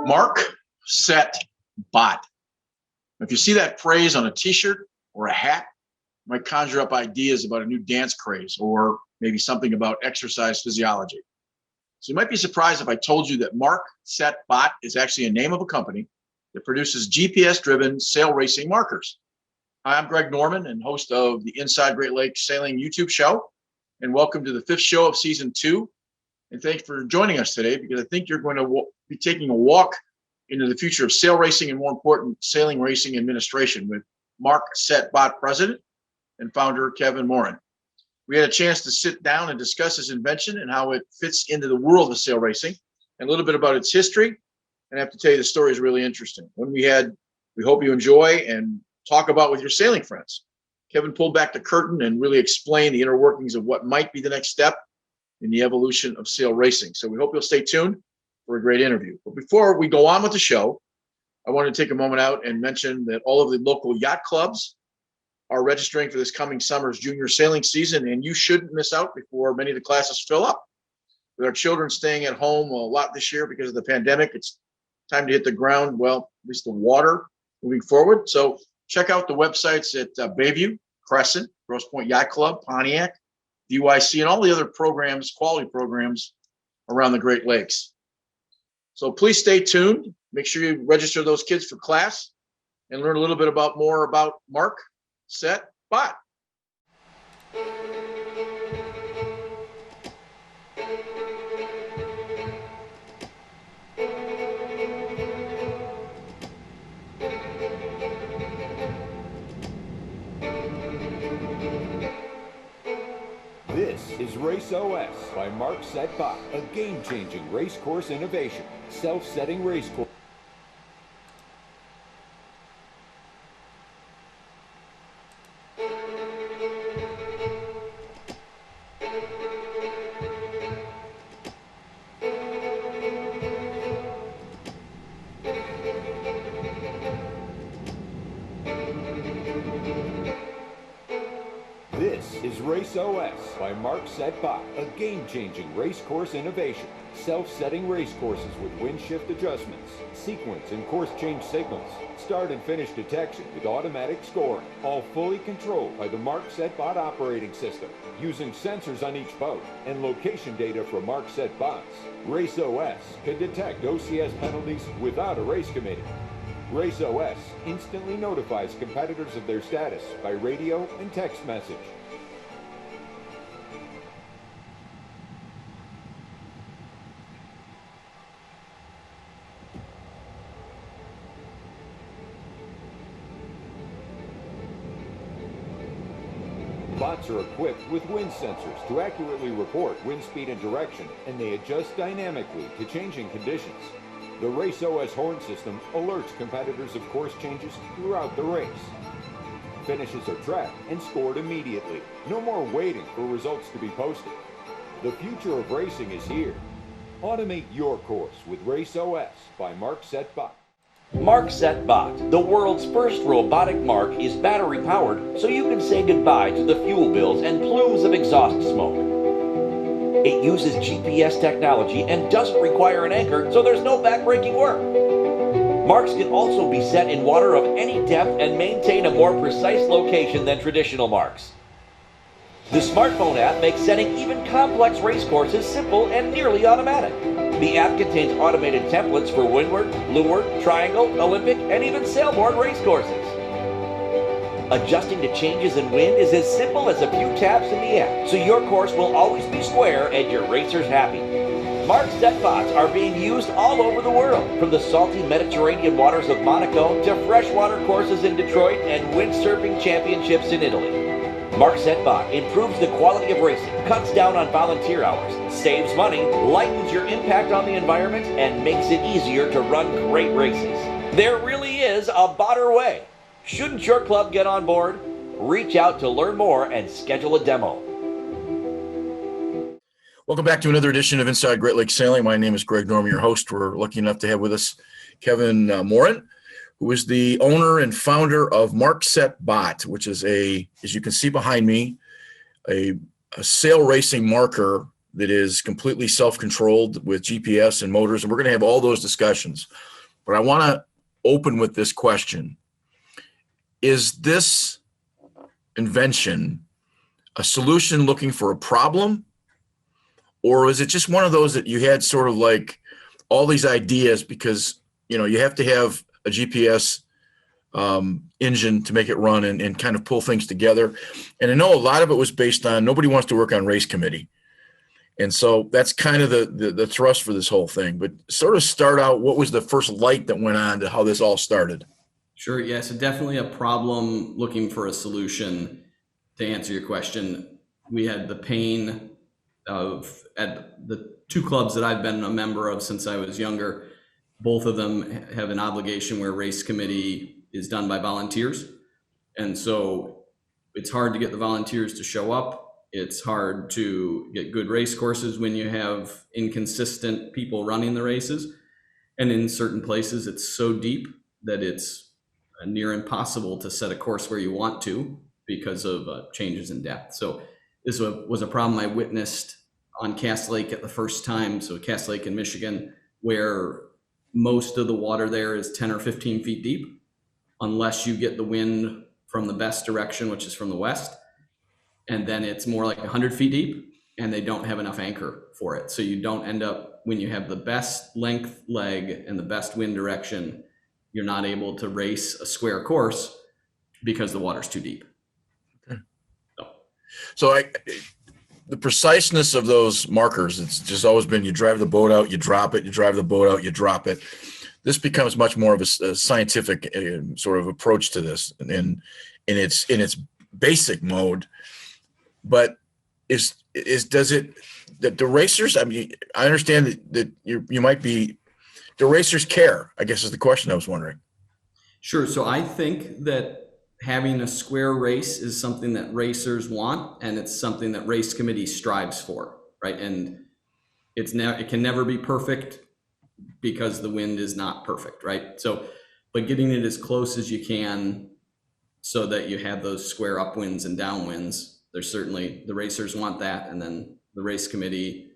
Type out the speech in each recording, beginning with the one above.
MarkSetBot. If you see that phrase on a t-shirt or a hat, it might conjure up ideas about a new dance craze or maybe something about exercise physiology. So you might be surprised if I told you that MarkSetBot is actually a name of a company that produces GPS-driven sail racing markers. Hi, I'm Greg Norman and host of the Inside Great Lakes Sailing YouTube show. And welcome to the 5th show of season 2. And thanks for joining us today, because I think you're going to be taking a walk into the future of sail racing and, more important, sailing racing administration with MarkSetBot president and founder Kevin Morin. We had a chance to sit down and discuss his invention and how it fits into the world of sail racing, and a little bit about its history. And I have to tell you, the story is really interesting. We hope you enjoy and talk about with your sailing friends. Kevin pulled back the curtain and really explained the inner workings of what might be the next step in the evolution of sail racing. So we hope you'll stay tuned for a great interview. But before we go on with the show, I want to take a moment out and mention that all of the local yacht clubs are registering for this coming summer's junior sailing season, and you shouldn't miss out before many of the classes fill up. With our children staying at home a lot this year because of the pandemic, it's time to hit the ground, well, at least the water, moving forward. So check out the websites at Bayview, Crescent, Grosse Pointe Yacht Club, Pontiac, DYC, and all the other programs, quality programs around the Great Lakes. So please stay tuned. Make sure you register those kids for class and learn a little bit more about MarkSetBot. This is Race OS by MarkSetBot, a game-changing race course innovation, self-setting race course. This is Race OS by MarkSetBot, a game-changing race course innovation. Self-setting race courses with wind shift adjustments, sequence and course change signals, start and finish detection with automatic scoring, all fully controlled by the MarkSetBot operating system, using sensors on each boat and location data from MarkSetBots. Race OS can detect OCS penalties without a race committee. Race OS instantly notifies competitors of their status by radio and text message. Bots are equipped with wind sensors to accurately report wind speed and direction, and they adjust dynamically to changing conditions. The Race OS horn system alerts competitors of course changes throughout the race. Finishes are tracked and scored immediately. No more waiting for results to be posted. The future of racing is here. Automate your course with Race OS by MarkSetBot. MarkSetBot, the world's first robotic mark, is battery powered, so you can say goodbye to the fuel bills and plumes of exhaust smoke. It uses GPS technology and doesn't require an anchor, so there's no backbreaking work. Marks can also be set in water of any depth and maintain a more precise location than traditional marks. The smartphone app makes setting even complex race courses simple and nearly automatic. The app contains automated templates for windward, leeward, triangle, Olympic, and even sailboard race courses. Adjusting to changes in wind is as simple as a few taps in the app, so your course will always be square and your racers happy. MarkSetBots are being used all over the world, from the salty Mediterranean waters of Monaco to freshwater courses in Detroit and windsurfing championships in Italy. MarkSetBot improves the quality of racing, cuts down on volunteer hours, saves money, lightens your impact on the environment, and makes it easier to run great races. There really is a better way. Shouldn't your club get on board? Reach out to learn more and schedule a demo. Welcome back to another edition of Inside Great Lakes Sailing. My name is Greg Norman, your host. We're lucky enough to have with us Kevin Morin, who is the owner and founder of MarkSetBot, which is as you can see behind me, a sail racing marker that is completely self-controlled with GPS and motors, and we're going to have all those discussions. But I want to open with this question. Is this invention a solution looking for a problem? Or is it just one of those that you had sort of like all these ideas because, you have to have a GPS engine to make it run and kind of pull things together. And I know a lot of it was based on nobody wants to work on race committee. And so that's kind of the thrust for this whole thing. But sort of start out, what was the first light that went on to how this all started? Sure. Yeah. So definitely a problem looking for a solution. To answer your question, we had the pain of, at the two clubs that I've been a member of since I was younger, both of them have an obligation where race committee is done by volunteers. And so it's hard to get the volunteers to show up. It's hard to get good race courses when you have inconsistent people running the races. And in certain places, it's so deep that it's near impossible to set a course where you want to because of changes in depth. So this was a problem I witnessed on Cass Lake at the first time. So Cass Lake in Michigan, where most of the water there is 10 or 15 feet deep, unless you get the wind from the best direction, which is from the west. And then it's more like 100 feet deep, and they don't have enough anchor for it. So you don't end up, when you have the best length leg and the best wind direction, you're not able to race a square course because the water's too deep. Okay. So the preciseness of those markers, it's just always been, you drive the boat out, you drop it, you drive the boat out, you drop it. This becomes much more of a scientific sort of approach to this in its basic mode. But does it, that the racers, I mean, I understand that you might be, do racers care, I guess is the question I was wondering. Sure. So I think that having a square race is something that racers want, and it's something that race committee strives for, right? And it can never be perfect because the wind is not perfect, right? So, but getting it as close as you can so that you have those square upwinds and downwinds, there's certainly, the racers want that. And then the race committee,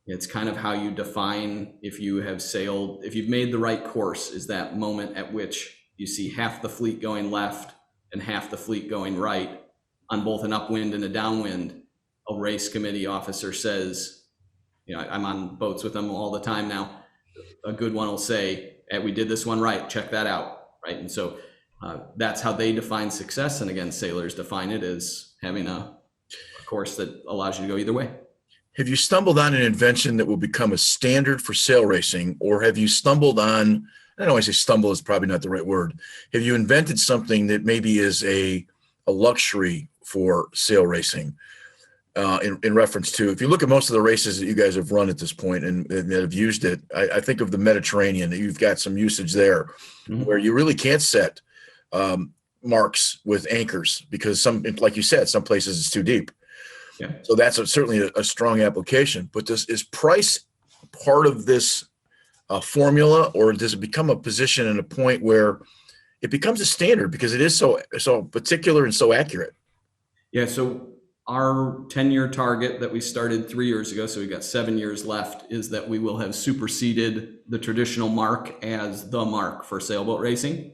it's kind of how you define if you have sailed, if you've made the right course, is that moment at which you see half the fleet going left and half the fleet going right on both an upwind and a downwind. A race committee officer says, I'm on boats with them all the time now. A good one will say, hey, we did this one right, check that out, right? And so that's how they define success. And again, sailors define it as having a course that allows you to go either way. Have you stumbled on an invention that will become a standard for sail racing, or have you stumbled on, I don't know, I say stumble is probably not the right word. Have you invented something that maybe is a luxury for sail racing? In reference to, if you look at most of the races that you guys have run at this point and that have used it, I think of the Mediterranean, that you've got some usage there where you really can't set marks with anchors because like you said, some places it's too deep. Yeah. So that's certainly a strong application. But is price part of this formula, or does it become a position and a point where it becomes a standard because it is so particular and so accurate? Yeah. So our 10-year target that we started 3 years ago, so we've got 7 years left, is that we will have superseded the traditional mark as the mark for sailboat racing.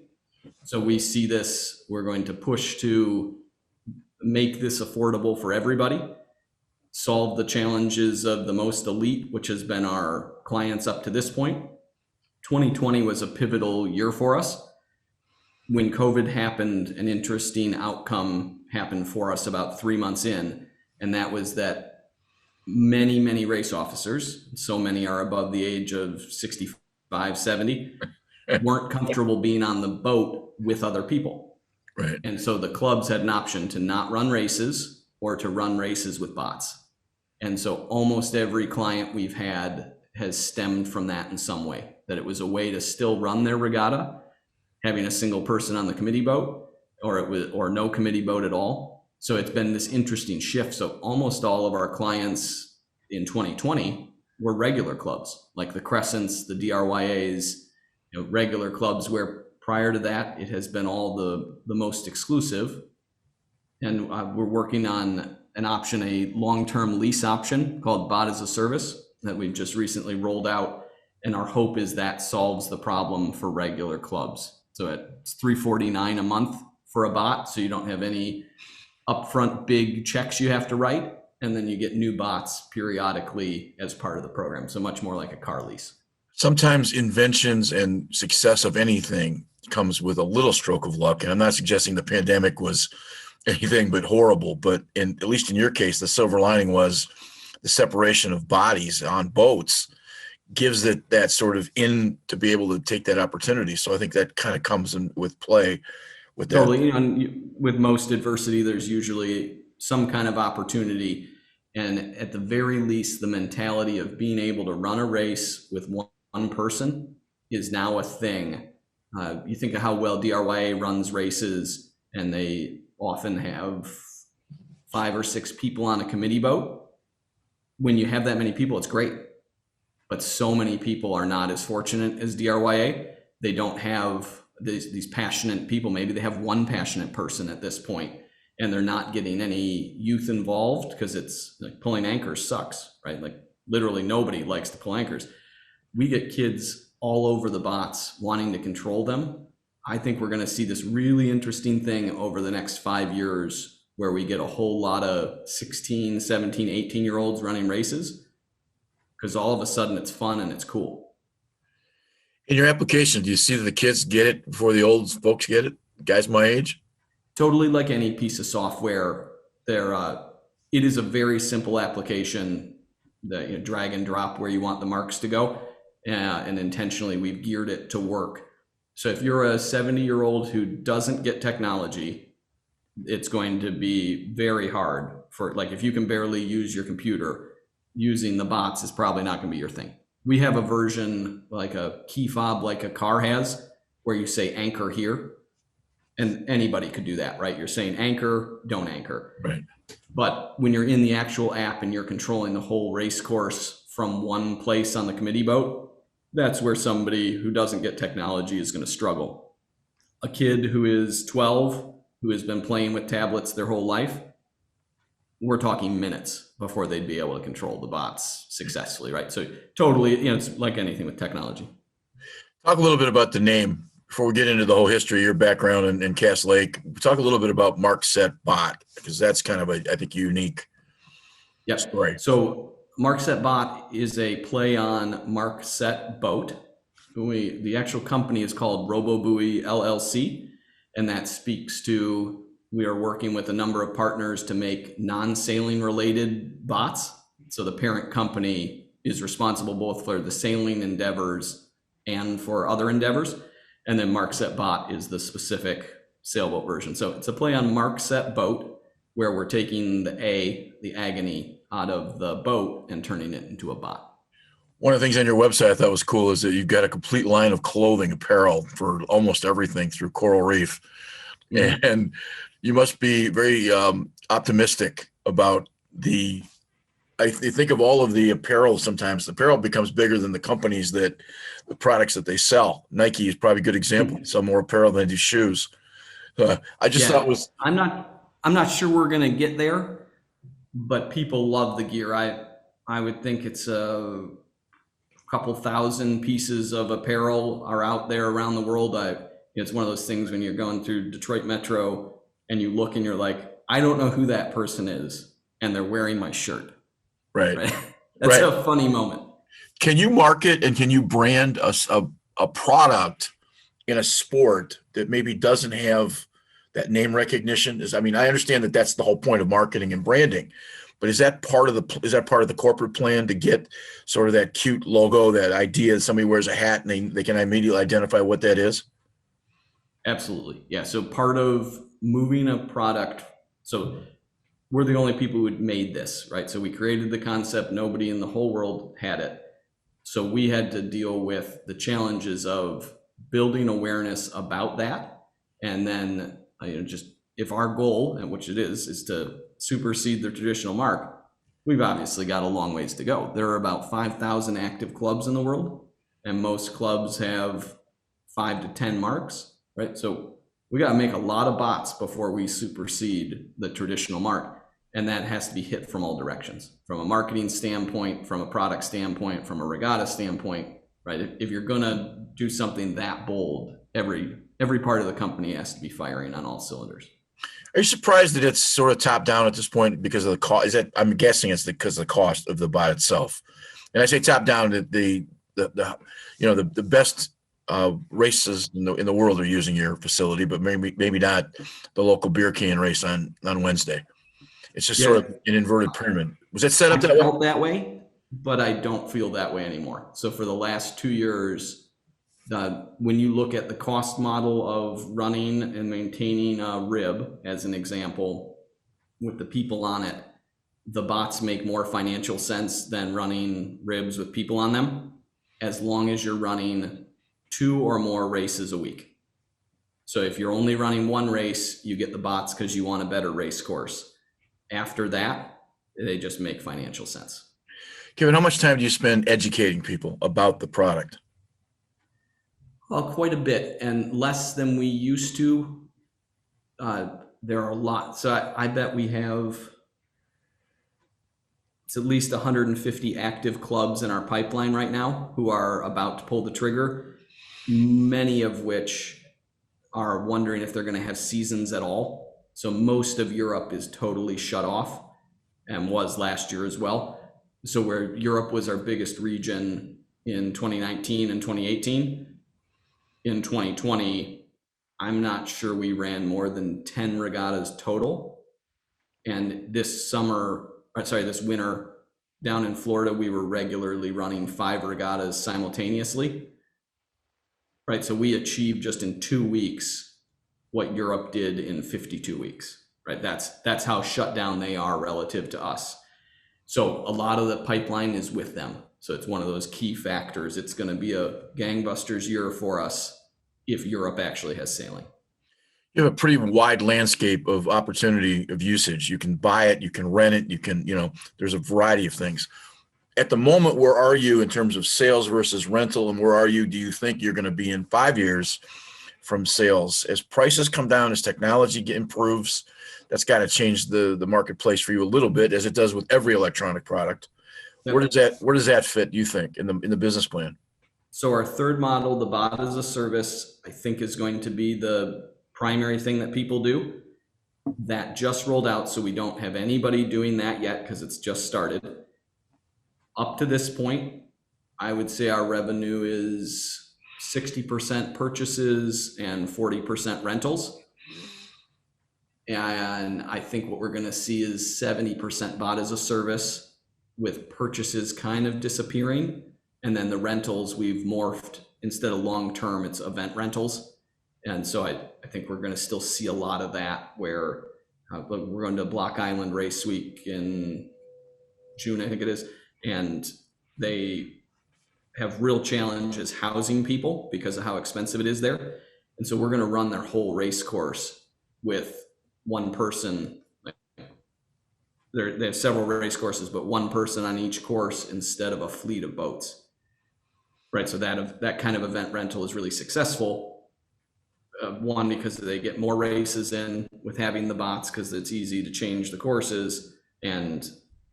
So we see this, we're going to push to make this affordable for everybody, solve the challenges of the most elite, which has been our clients up to this point. 2020 was a pivotal year for us. When COVID happened, an interesting outcome happened for us about 3 months in, and that was that many race officers, so many are above the age of 65, 70, weren't comfortable being on the boat with other people. Right. And so the clubs had an option to not run races or to run races with bots. And so almost every client we've had has stemmed from that in some way, that it was a way to still run their regatta, having a single person on the committee boat or no committee boat at all. So it's been this interesting shift. So almost all of our clients in 2020 were regular clubs, like the Crescents, the DRYAs, regular clubs where prior to that, it has been all the most exclusive. And we're working on an option, a long-term lease option called Bot as a Service that we've just recently rolled out. And our hope is that solves the problem for regular clubs. So it's $349 a month for a bot. So you don't have any upfront big checks you have to write. And then you get new bots periodically as part of the program. So much more like a car lease. Sometimes inventions and success of anything comes with a little stroke of luck. And I'm not suggesting the pandemic was anything but horrible, but at least in your case, the silver lining was the separation of bodies on boats gives it that sort of in to be able to take that opportunity. So I think that kind of comes in with play with that. Totally. And with most adversity, there's usually some kind of opportunity. And at the very least, the mentality of being able to run a race with one person is now a thing. You think of how well DRYA runs races, and they often have 5 or 6 people on a committee boat. When you have that many people, it's great. But so many people are not as fortunate as DRYA. They don't have these passionate people. Maybe they have one passionate person at this point, and they're not getting any youth involved because it's like pulling anchors sucks, right? Like literally nobody likes to pull anchors. We get kids all over the bots wanting to control them. I think we're going to see this really interesting thing over the next 5 years where we get a whole lot of 16, 17, 18-year-olds running races because all of a sudden it's fun and it's cool. In your application, do you see that the kids get it before the old folks get it? Guys my age? Totally like any piece of software. It is a very simple application that you drag and drop where you want the marks to go. And intentionally, we've geared it to work. So if you're a 70-year-old who doesn't get technology, it's going to be very hard for, like, if you can barely use your computer, using the bots is probably not going to be your thing. We have a version like a key fob, like a car has, where you say anchor here, and anybody could do that, right? You're saying anchor, don't anchor. Right. But when you're in the actual app and you're controlling the whole race course from one place on the committee boat, that's where somebody who doesn't get technology is going to struggle. A kid who is 12, who has been playing with tablets their whole life, we're talking minutes before they'd be able to control the bots successfully, right? So totally, it's like anything with technology. Talk a little bit about the name before we get into the whole history, your background in Cass Lake. Talk a little bit about MarkSetBot, because that's kind of I think, unique story. So MarkSetBot is a play on MarkSetBot. The actual company is called RoboBuoy LLC, and that speaks to we are working with a number of partners to make non-sailing related bots. So the parent company is responsible both for the sailing endeavors and for other endeavors. And then MarkSetBot is the specific sailboat version. So it's a play on MarkSetBot, where we're taking the agony out of the boat and turning it into a bot. One of the things on your website I thought was cool is that you've got a complete line of clothing, apparel for almost everything through Coral Reef. Mm-hmm. And you must be very optimistic about I think of all of the apparel. Sometimes the apparel becomes bigger than the companies the products that they sell. Nike is probably a good example. They sell more apparel than they do shoes. I just thought it was. I'm not sure we're going to get there, but people love the gear. I would think it's a couple thousand pieces of apparel are out there around the world. It's one of those things when you're going through Detroit Metro and you look and you're like, I don't know who that person is, and they're wearing my shirt. Right. That's a funny moment. Can you market and can you brand a product in a sport that maybe doesn't have that name recognition? I understand that that's the whole point of marketing and branding, but is that part of the corporate plan to get sort of that cute logo, that idea that somebody wears a hat and they can immediately identify what that is? Absolutely. Yeah. So part of moving a product, so we're the only people who had made this, right? So we created the concept. Nobody in the whole world had it. So we had to deal with the challenges of building awareness about that. And then just if our goal, and which it is to supersede the traditional mark, we've obviously got a long ways to go. There are about 5,000 active clubs in the world, and most clubs have 5 to 10 marks, right? So we got to make a lot of bots before we supersede the traditional mark. And that has to be hit from all directions, from a marketing standpoint, from a product standpoint, from a regatta standpoint, right? If you're gonna do something that bold, every part of the company has to be firing on all cylinders. Are you surprised that it's sort of top down at this point because of the cost? Is that, I'm guessing it's because of the cost of the bot itself. And I say top down, that the best races in the world are using your facility, but maybe not the local beer can race on Wednesday. It's just sort of an inverted pyramid. Was it set up that way? I felt that way, but I don't feel that way anymore. So for the last 2 years, when you look at the cost model of running and maintaining a rib, as an example, with the people on it, the bots make more financial sense than running ribs with people on them, as long as you're running 2 or more races a week. So if you're only running 1 race, you get the bots because you want a better race course. After that, they just make financial sense. Kevin, how much time do you spend educating people about the product? Well, quite a bit, and less than we used to. There are a lot. So I bet we have, it's at least 150 active clubs in our pipeline right now who are about to pull the trigger, many of which are wondering if they're going to have seasons at all. So most of Europe is totally shut off, and was last year as well. So where Europe was our biggest region in 2019 and 2018, in 2020, I'm not sure we ran more than 10 regattas total. And this winter down in Florida, we were regularly running 5 regattas simultaneously. Right, so we achieved just in 2 weeks what Europe did in 52 weeks, right? That's how shut down they are relative to us. So a lot of the pipeline is with them. So it's one of those key factors. It's going to be a gangbusters year for us if Europe actually has sailing. You have a pretty wide landscape of opportunity of usage. You can buy it, you can rent it, you can, there's a variety of things. At the moment, where are you in terms of sales versus rental, and where do you think you're going to be in 5 years from sales? As prices come down, as technology improves, that's got to change the marketplace for you a little bit, as it does with every electronic product. Yep. Where does that fit, you think, in the business plan? So our third model, the bot as a service, I think is going to be the primary thing that people do. That just rolled out, so we don't have anybody doing that yet because it's just started. Up to this point, I would say our revenue is 60% purchases and 40% rentals. And I think what we're going to see is 70% bot as a service, with purchases kind of disappearing. And then the rentals, we've morphed, instead of long-term, it's event rentals. And so I think we're going to still see a lot of that, where we're going to Block Island Race Week in June, I think it is. And they have real challenges housing people because of how expensive it is there. And so we're going to run their whole race course with one person. They have several race courses, but one person on each course instead of a fleet of boats. Right, so that kind of event rental is really successful. One, because they get more races in with having the bots, because it's easy to change the courses and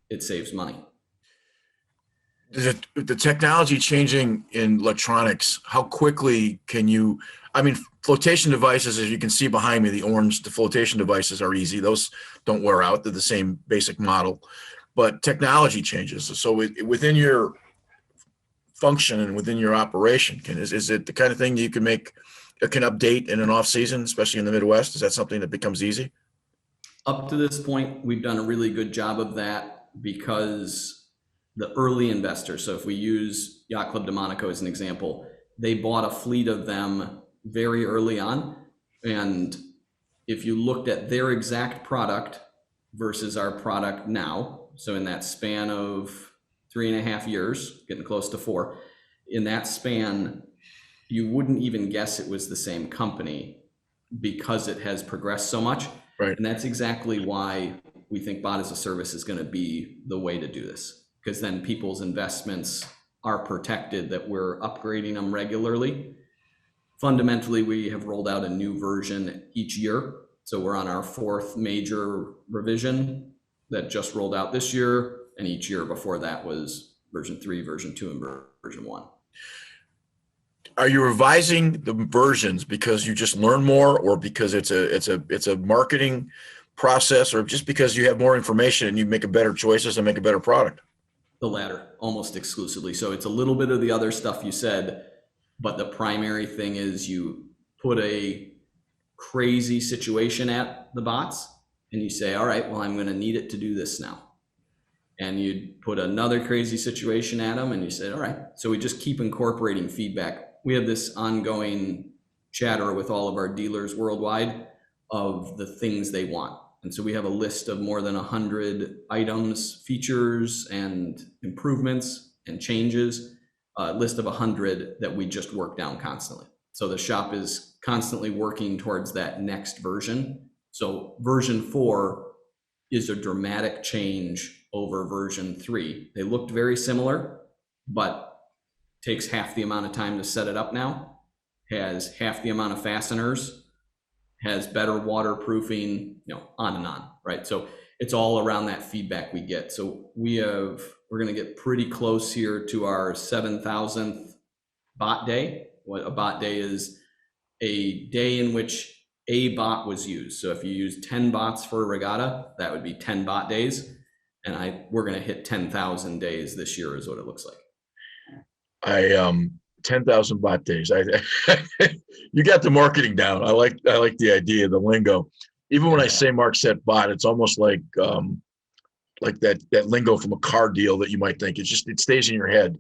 it saves money. The technology changing in electronics, how quickly can you, flotation devices, as you can see behind me, the flotation devices are easy. Those don't wear out. They're the same basic model, but technology changes. So within your function and within your operation, is it the kind of thing you can update in an off season, especially in the Midwest? Is that something that becomes easy? Up to this point, we've done a really good job of that, because the early investors, so if we use Yacht Club de Monaco as an example, they bought a fleet of them very early on. And if you looked at their exact product versus our product now, so in that span of 3.5 years, getting close to 4, in that span, you wouldn't even guess it was the same company, because it has progressed so much. Right. And that's exactly why we think bot as a service is going to be the way to do this, because then people's investments are protected, that we're upgrading them regularly. Fundamentally, we have rolled out a new version each year. So we're on our 4th major revision. that just rolled out this year, and each year before that was version 3, version 2, and version 1. Are you revising the versions because you just learn more, or because it's a marketing process, or just because you have more information and you make a better choices and make a better product? The latter, almost exclusively. So it's a little bit of the other stuff you said, but the primary thing is you put a crazy situation at the bots and you say, all right, well, I'm going to need it to do this now. And you put another crazy situation at them and you say, all right. So we just keep incorporating feedback. We have this ongoing chatter with all of our dealers worldwide of the things they want. And so we have a list of more than 100 items, features, and improvements and changes, a list of 100 that we just work down constantly. So the shop is constantly working towards that next version. So version 4 is a dramatic change over version 3. They looked very similar, but takes half the amount of time to set it up now, has half the amount of fasteners, has better waterproofing, on and on, right? So it's all around that feedback we get. So we're going to get pretty close here to our 7,000th bot day. What a bot day is, a day in which a bot was used. So if you use 10 bots for a regatta, that would be 10 bot days. And we're going to hit 10,000 days this year is what it looks like. 10,000 bot days. You got the marketing down. I like the idea, the lingo. Even when I say MarkSetBot, it's almost like that lingo from a car deal that you might think. It stays in your head.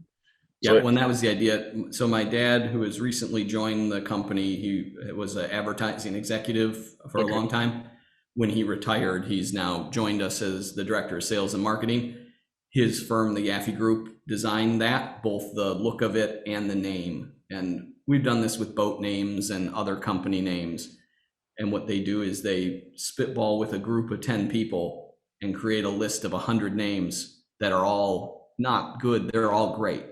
Yeah, when that was the idea. So my dad, who has recently joined the company, he was an advertising executive for a long time. When he retired, he's now joined us as the director of sales and marketing. His firm, the Yaffe Group, designed that, both the look of it and the name. And we've done this with boat names and other company names. And what they do is they spitball with a group of 10 people and create a list of 100 names that are all not good. They're all great.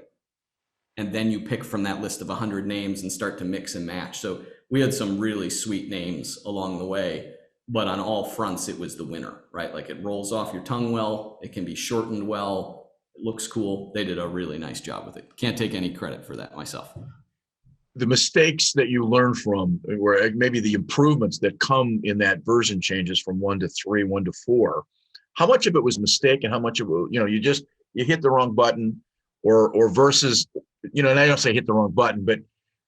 And then you pick from that list of 100 names and start to mix and match. So we had some really sweet names along the way, but on all fronts, it was the winner, right? Like it rolls off your tongue well, it can be shortened well, it looks cool. They did a really nice job with it. Can't take any credit for that myself. The mistakes that you learn from, or maybe the improvements that come in that version changes from 1 to 3, 1 to 4, how much of it was mistake and how much of it, you hit the wrong button, or versus, and I don't say hit the wrong button, but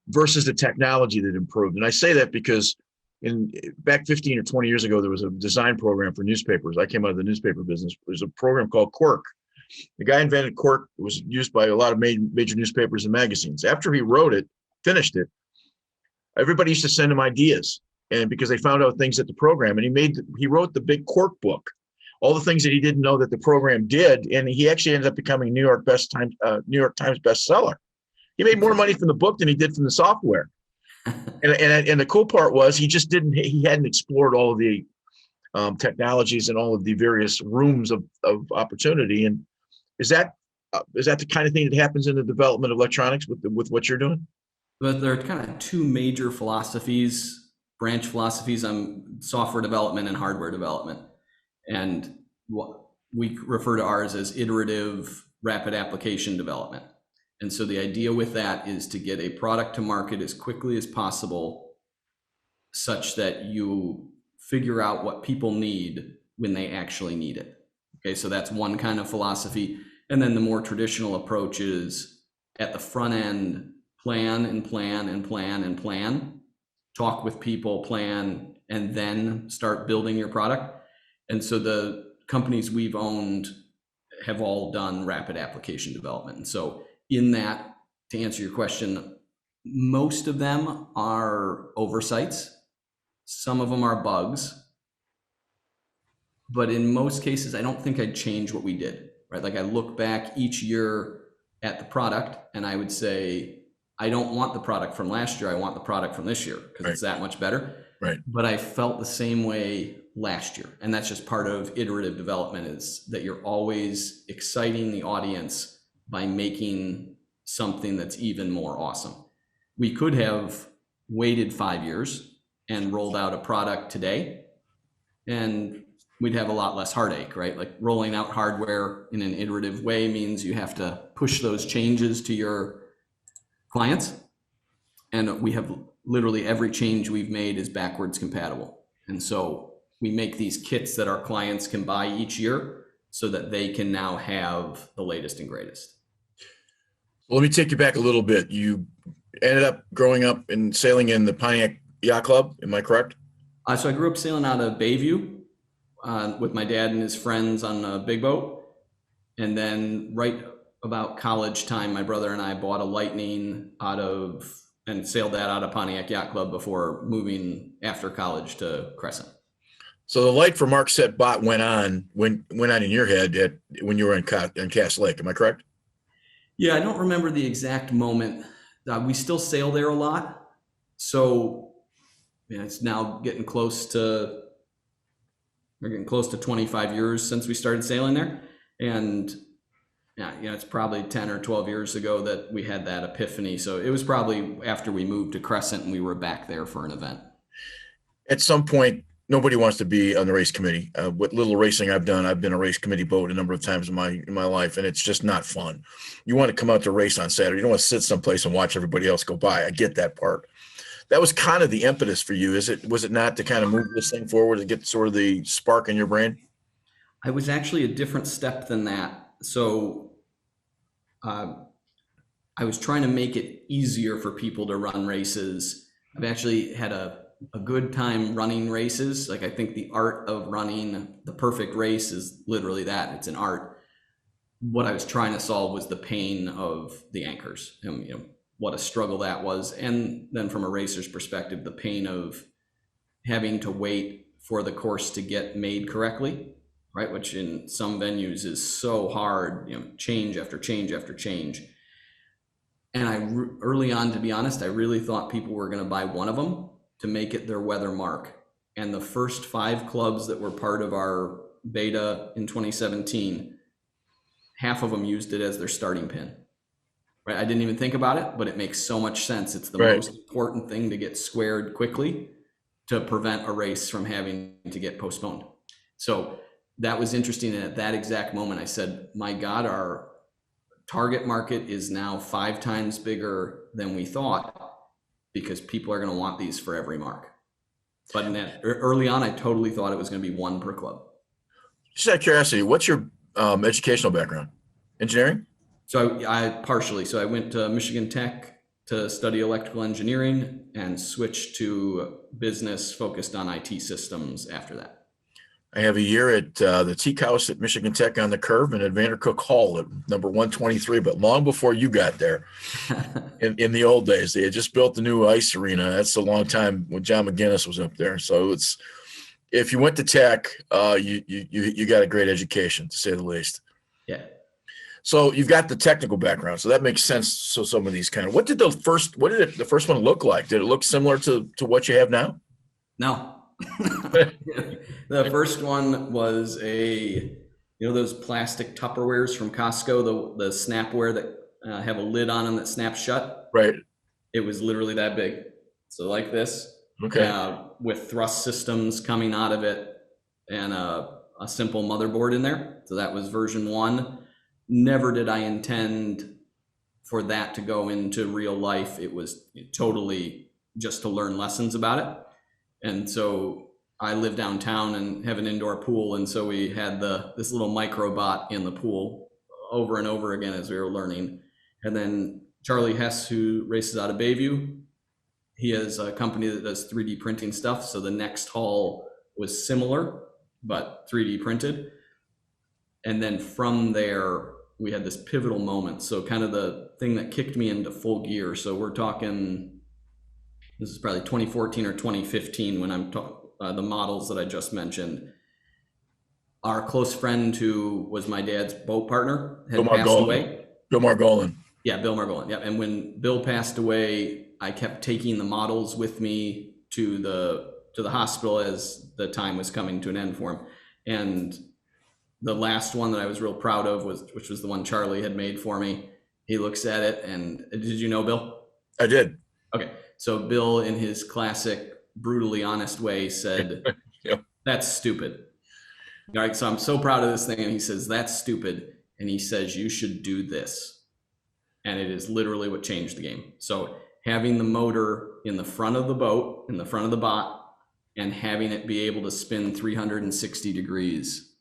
versus the technology that improved. And I say that because back 15 or 20 years ago, there was a design program for newspapers. I came out of the newspaper business. There's a program called Quirk. The guy invented Quirk. It was used by a lot of major newspapers and magazines. After he finished it, everybody used to send him ideas, and because they found out things at the program, and he wrote the big Quirk book, all the things that he didn't know that the program did, and he actually ended up becoming New York Times bestseller. He made more money from the book than he did from the software. And the cool part was he hadn't explored all of the technologies and all of the various rooms of opportunity. And is that the kind of thing that happens in the development of electronics with what you're doing? But there are kind of two major branch philosophies on software development and hardware development. And we refer to ours as iterative rapid application development. And so the idea with that is to get a product to market as quickly as possible, such that you figure out what people need when they actually need it. Okay, so that's one kind of philosophy. And then the more traditional approach is at the front end, plan and plan and plan and plan, talk with people, plan, and then start building your product. And so the companies we've owned have all done rapid application development. And so in that, to answer your question, most of them are oversights. Some of them are bugs. But in most cases, I don't think I'd change what we did, right? Like I look back each year at the product and I would say, I don't want the product from last year. I want the product from this year because It's that much better. Right. But I felt the same way last year. And that's just part of iterative development, is that you're always exciting the audience by making something that's even more awesome. We could have waited 5 years and rolled out a product today, and we'd have a lot less heartache, right? Like rolling out hardware in an iterative way means you have to push those changes to your clients. And we have literally every change we've made is backwards compatible. And so we make these kits that our clients can buy each year so that they can now have the latest and greatest. Well, let me take you back a little bit. You ended up growing up and sailing in the Pontiac Yacht Club. Am I correct? So I grew up sailing out of Bayview with my dad and his friends on a big boat. And then right about college time, my brother and I bought a Lightning and sailed that out of Pontiac Yacht Club before moving after college to Crescent. So the light for MarkSetBot went on in your head when you were in Cass Lake. Am I correct? Yeah, I don't remember the exact moment. We still sail there a lot. So it's now getting close to 25 years since we started sailing there. And it's probably 10 or 12 years ago that we had that epiphany. So it was probably after we moved to Crescent and we were back there for an event. At some point, nobody wants to be on the race committee. What little racing I've done, I've been a race committee boat a number of times in my life, and it's just not fun. You want to come out to race on Saturday. You don't want to sit someplace and watch everybody else go by. I get that part. That was kind of the impetus for you. Was it not to kind of move this thing forward and get sort of the spark in your brain? I was actually a different step than that. So I was trying to make it easier for people to run races. I've actually had a good time running races. Like, I think the art of running the perfect race is literally that. It's an art. What I was trying to solve was the pain of the anchors and what a struggle that was. And then from a racer's perspective, the pain of having to wait for the course to get made correctly, right? Which in some venues is so hard, change after change after change. And early on, to be honest, I really thought people were going to buy one of them to make it their weather mark. And the first 5 clubs that were part of our beta in 2017, half of them used it as their starting pin. Right? I didn't even think about it, but it makes so much sense. It's the most important thing to get squared quickly to prevent a race from having to get postponed. So that was interesting. And at that exact moment, I said, my God, our target market is now 5 times bigger than we thought, because people are going to want these for every mark. But early on, I totally thought it was going to be 1 per club. Just out of curiosity, what's your educational background? Engineering? So I went to Michigan Tech to study electrical engineering and switched to business focused on IT systems after that. I have a year at the Teak House at Michigan Tech on the Curve and at Vandercook Hall at number 123, but long before you got there. in the old days, they had just built the new ice arena. That's a long time when John McGinnis was up there. So if you went to Tech, you got a great education, to say the least. Yeah. So you've got the technical background, so that makes sense. So some of these what did the first one look like? Did it look similar to what you have now? No. The first one was those plastic Tupperwares from Costco, the snapware that have a lid on them that snaps shut. Right. It was literally that big. So like this. Okay. With thrust systems coming out of it and a simple motherboard in there. So that was version 1. Never did I intend for that to go into real life. It was totally just to learn lessons about it. And so I live downtown and have an indoor pool. And so we had this little MicroBot in the pool over and over again as we were learning. And then Charlie Hess, who races out of Bayview, he has a company that does 3D printing stuff. So the next haul was similar, but 3D printed. And then from there, we had this pivotal moment. So kind of the thing that kicked me into full gear. So we're talking, this is probably 2014 or 2015 when I'm talking the models that I just mentioned. Our close friend who was my dad's boat partner had passed away. Bill Margolin. Yeah, Bill Margolin. Yeah, and when Bill passed away, I kept taking the models with me to the hospital as the time was coming to an end for him. And the last one that I was real proud of which was the one Charlie had made for me. He looks at it, and did you know Bill? I did. Okay, so Bill, in his classic brutally honest way, said, Yep. That's stupid. All right, so I'm so proud of this thing. And he says, that's stupid. And he says, you should do this. And it is literally what changed the game. So having the motor in the front of the boat, in the front of the bot, and having it be able to spin 360 degrees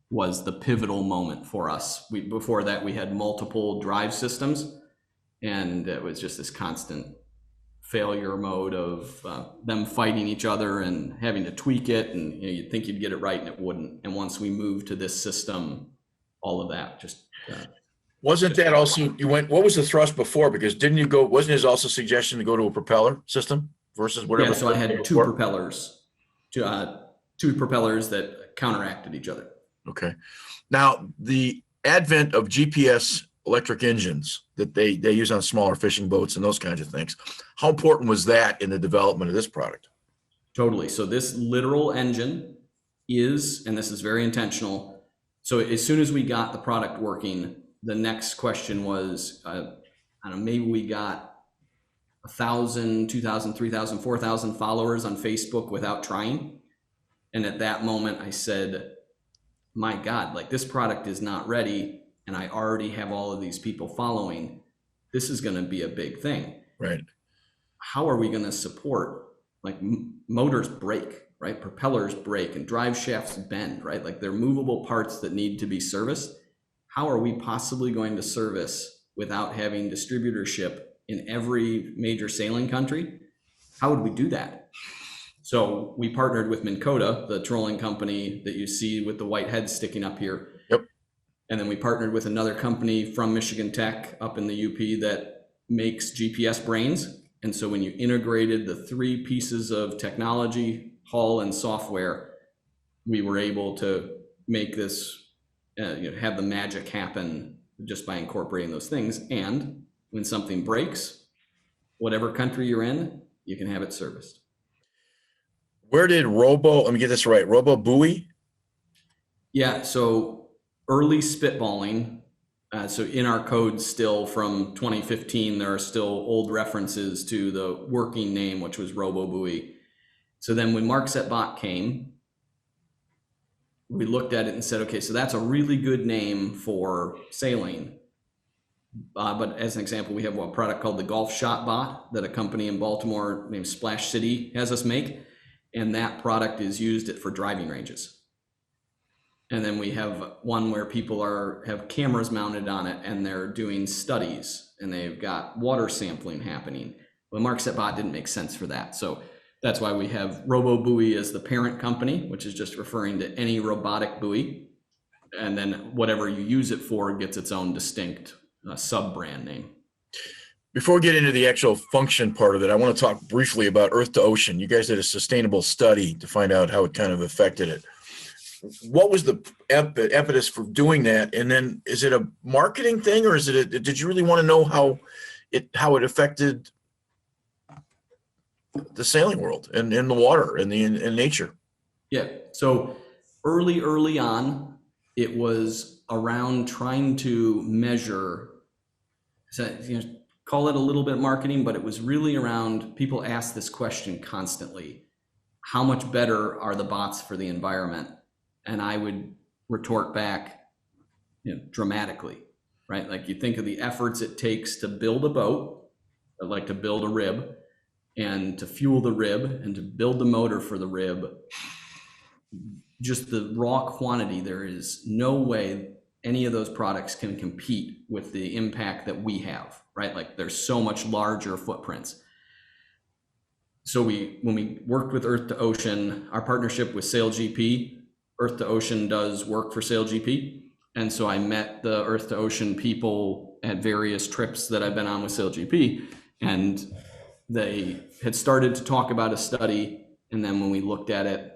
was the pivotal moment for us. Before that, we had multiple drive systems, and it was just this constant failure mode of them fighting each other and having to tweak it, and you'd think you'd get it right and it wouldn't. And once we moved to this system, all of that just Wasn't that also, what was the thrust before? Because didn't you go, wasn't his also suggestion to go to a propeller system versus whatever? Yeah, so I had two propellers that counteracted each other. Okay. Now, the advent of GPS electric engines that they use on smaller fishing boats and those kinds of things, how important was that in the development of this product? Totally. So this literal engine is, and this is very intentional. So as soon as we got the product working, the next question was, I don't know, maybe we got 1,000, 2,000, 3,000, 4,000 followers on Facebook without trying. And at that moment I said, my God, like this product is not ready. And I already have all of these people following. This is going to be a big thing. Right. How are we going to support, like motors break, right? Propellers break and drive shafts bend, right? Like they're movable parts that need to be serviced. How are we possibly going to service without having distributorship in every major sailing country? How would we do that? So we partnered with Minn Kota, the trolling company that you see with the white head sticking up here. Yep. And then we partnered with another company from Michigan Tech up in the UP that makes GPS brains. And so when you integrated the three pieces of technology, hull and software, we were able to make this, have the magic happen just by incorporating those things. And when something breaks, whatever country you're in, you can have it serviced. Where did let me get this right, Robo Buoy? Yeah, so early spitballing. So in our code still from 2015, there are still old references to the working name, which was Robo Buoy. So then when MarkSetBot came, we looked at it and said, okay, so that's a really good name for sailing. But as an example, we have a product called the Golf Shot Bot that a company in Baltimore named Splash City has us make. And that product is used for driving ranges. And then we have one where people have cameras mounted on it and they're doing studies and they've got water sampling happening. Well, MarkSetBot didn't make sense for that. So that's why we have Robo Buoy as the parent company, which is just referring to any robotic buoy. And then whatever you use it for gets its own distinct sub-brand name. Before we get into the actual function part of it, I want to talk briefly about Earth to Ocean. You guys did a sustainable study to find out how it kind of affected it. What was the impetus for doing that? And then is it a marketing thing, or did you really want to know how it affected the sailing world and in the water and in nature? Yeah. So early on, it was around trying to measure, call it a little bit marketing, but it was really around, people ask this question constantly: how much better are the bots for the environment? And I would retort back, dramatically, right? Like you think of the efforts it takes to build a boat, like to build a rib, and to fuel the rib, and to build the motor for the rib. Just the raw quantity, there is no way any of those products can compete with the impact that we have, right? Like there's so much larger footprints. So when we worked with Earth to Ocean, our partnership with SailGP, Earth to Ocean does work for SailGP. And so I met the Earth to Ocean people at various trips that I've been on with SailGP, and they had started to talk about a study. And then when we looked at it,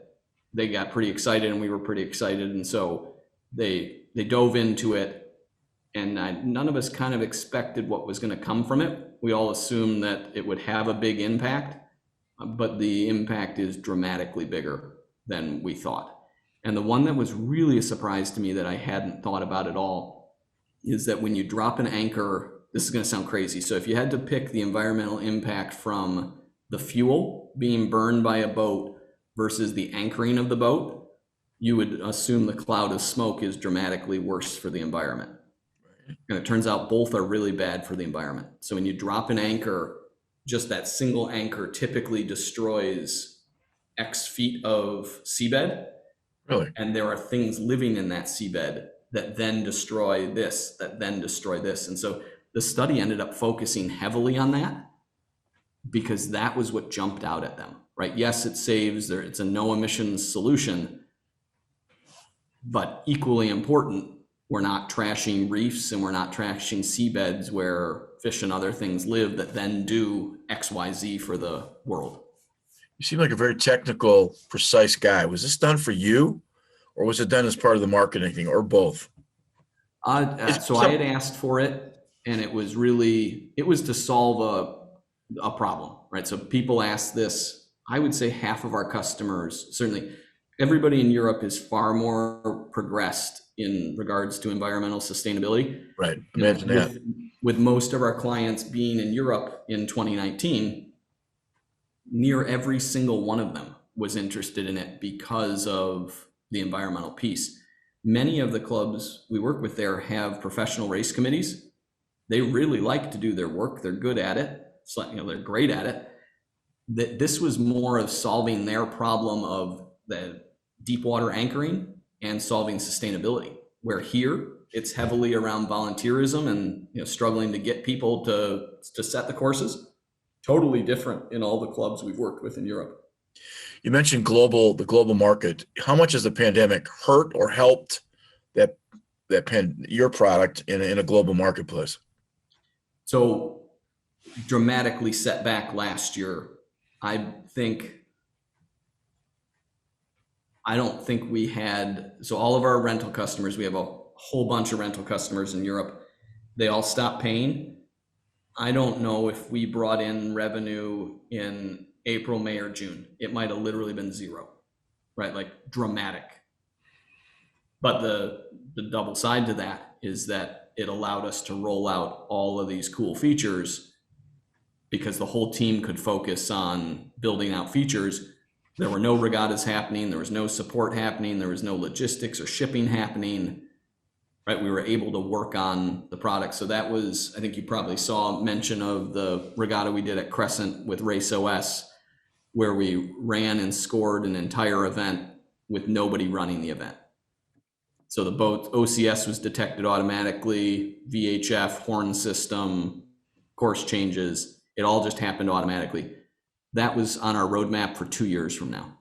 they got pretty excited and we were pretty excited. And so they dove into it, and none of us kind of expected what was going to come from it. We all assumed that it would have a big impact, but the impact is dramatically bigger than we thought. And the one that was really a surprise to me that I hadn't thought about at all is that when you drop an anchor, this is going to sound crazy. So if you had to pick the environmental impact from the fuel being burned by a boat versus the anchoring of the boat, you would assume the cloud of smoke is dramatically worse for the environment. And it turns out both are really bad for the environment. So when you drop an anchor, just that single anchor typically destroys X feet of seabed. Really? And there are things living in that seabed that then destroy this, that then destroy this. And so the study ended up focusing heavily on that because that was what jumped out at them, right? Yes, it saves, it's a no emissions solution, but equally important, we're not trashing reefs and we're not trashing seabeds where fish and other things live that then do X, Y, Z for the world. You seem like a very technical, precise guy. Was this done for you, or was it done as part of the marketing thing, or both? So I had asked for it, and it was to solve a problem, right? So people ask this. I would say half of our customers, certainly everybody in Europe, is far more progressed in regards to environmental sustainability. Right. Imagine that. With most of our clients being in Europe in 2019, near every single one of them was interested in it because of the environmental piece. Many of the clubs we work with there have professional race committees. They really like to do their work. They're good at it. They're great at it. This was more of solving their problem of the deep water anchoring and solving sustainability, where here it's heavily around volunteerism and struggling to get people to set the courses. Totally different in all the clubs we've worked with in Europe. You mentioned the global market. How much has the pandemic hurt or helped your product in a global marketplace? So dramatically set back last year. I don't think we had, so all of our rental customers, we have a whole bunch of rental customers in Europe. They all stopped paying. I don't know if we brought in revenue in April, May, or June. It might have literally been zero, right? Like dramatic. But the double side to that is that it allowed us to roll out all of these cool features because the whole team could focus on building out features. There were no regattas happening. There was no support happening. There was no logistics or shipping happening, right? We were able to work on the product. So that was, I think you probably saw mention of the regatta we did at Crescent with Race OS, where we ran and scored an entire event with nobody running the event. So the boat OCS was detected automatically, VHF, horn system, course changes. It all just happened automatically. That was on our roadmap for 2 years from now.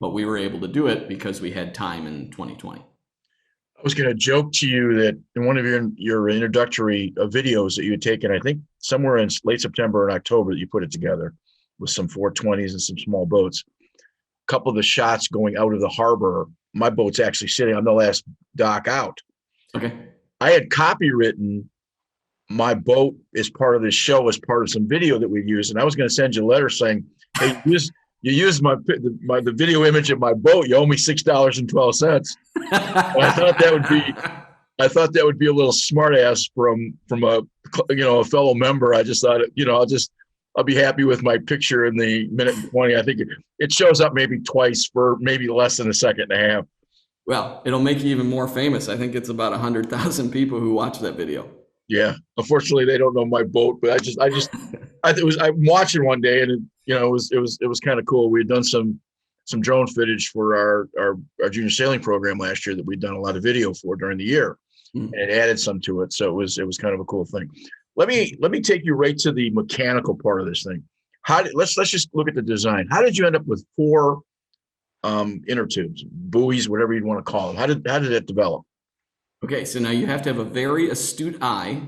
But we were able to do it because we had time in 2020. I was going to joke to you that in one of your introductory videos that you had taken, I think somewhere in late September and October, that you put it together with some 420s and some small boats. A couple of the shots going out of the harbor, my boat's actually sitting on the last dock out. Okay. I had copywritten my boat as part of this show, as part of some video that we used, and I was going to send you a letter saying, "Hey, you used the video image of my boat. You owe me $6.12." I thought that would be a little smart ass from a fellow member. I just thought, I'll be happy with my picture in the minute and 20. I think it shows up maybe twice for maybe less than a second and a half. Well, it'll make you even more famous. I think it's about 100,000 people who watch that video. Yeah. Unfortunately, they don't know my boat, but I'm watching one day, and it was kind of cool. We had done some drone footage for our junior sailing program last year that we'd done a lot of video for during the year, and it added some to it. So it was kind of a cool thing. Let me take you right to the mechanical part of this thing. Let's just look at the design. How did you end up with 4 inner tubes, buoys, whatever you'd want to call them? How did it develop? Okay, so now you have to have a very astute eye,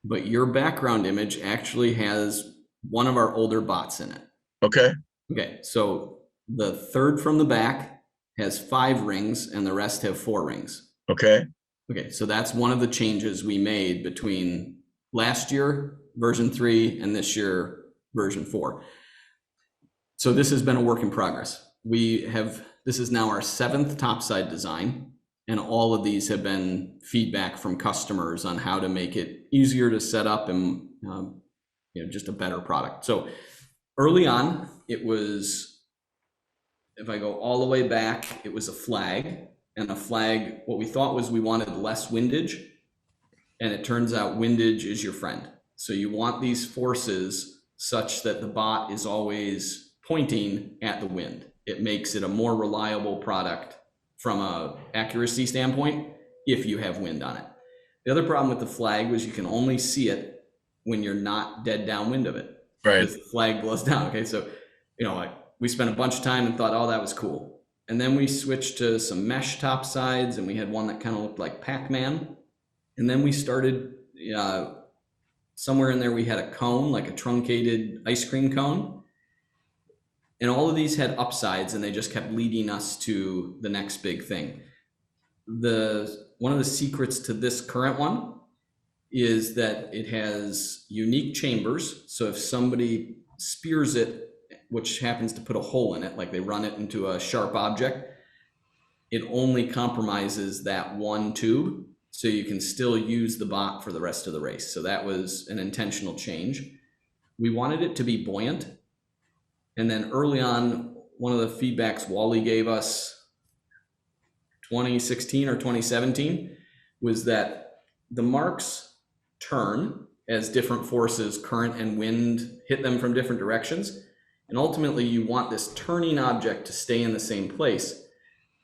but your background image actually has one of our older bots in it. Okay. Okay, so the third from the back has 5 rings and the rest have 4 rings. Okay. Okay, so that's one of the changes we made between last year, version 3, and this year, version 4. So this has been a work in progress. This is now our 7th topside design, and all of these have been feedback from customers on how to make it easier to set up and just a better product. So early on, it was if I go all the way back, it was a flag, and a flag, what we thought was we wanted less windage, and it turns out windage is your friend. So you want these forces such that the bot is always pointing at the wind. It makes it a more reliable product from a accuracy standpoint if you have wind on it. The other problem with the flag was you can only see it when you're not dead downwind of it. Right. Because the flag blows down. Okay, so like we spent a bunch of time and thought, oh, that was cool. And then we switched to some mesh top sides, and we had one that kind of looked like Pac-Man. And then we started somewhere in there, we had a cone, like a truncated ice cream cone. And all of these had upsides, and they just kept leading us to the next big thing. One of the secrets to this current one is that it has unique chambers. So if somebody spears it, which happens to put a hole in it, like they run it into a sharp object, it only compromises that one tube. So you can still use the bot for the rest of the race. So that was an intentional change. We wanted it to be buoyant. And then early on, one of the feedbacks Wally gave us 2016 or 2017 was that the marks turn as different forces, current and wind, hit them from different directions. And ultimately, you want this turning object to stay in the same place.